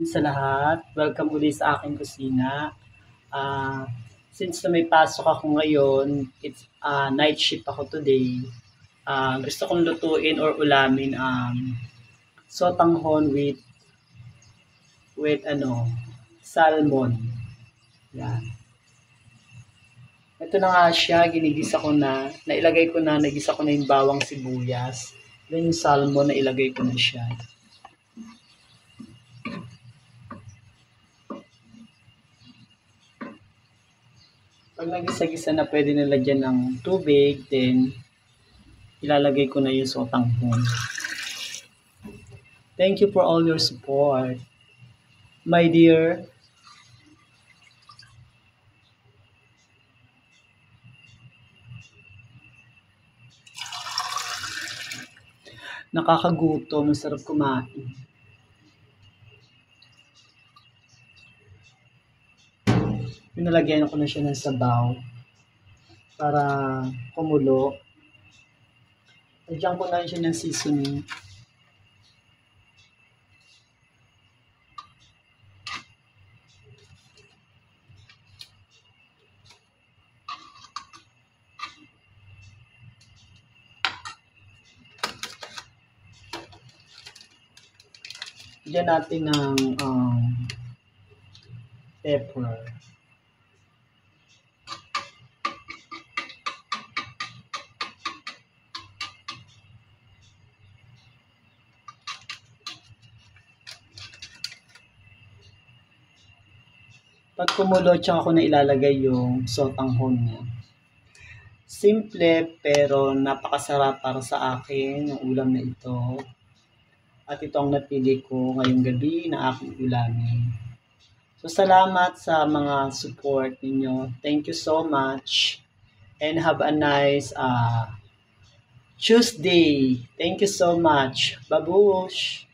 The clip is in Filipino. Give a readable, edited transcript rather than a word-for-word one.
Sa lahat, welcome uli sa aking kusina. Since na may pasok ako ngayon, it's night shift ako today. Gusto kong lutuin or ulamin sotanghon with salmon. Yan. Ito na nga siya, ginigisa ko na, nagisa ko na yung bawang sibuyas. Then yung salmon, nailagay ko na siya. Pag nagisa-gisa na, pwede nilagyan ng tubig, then ilalagay ko na yung sotanghon. Thank you for all your support, my dear. Nakakagutom, masarap kumain. Pinalagyan ko na siya ng sabaw para kumulo. Lagyan ko na siya ng seasoning. Lagyan natin ng pepper. Pag kumulo, tsaka ko na ilalagay yung sotanghon niya. Simple pero napakasarap para sa akin yung ulam na ito. At ito ang napili ko ngayong gabi na aking ulamin. So salamat sa mga support ninyo. Thank you so much. And have a nice Tuesday. Thank you so much. Babush!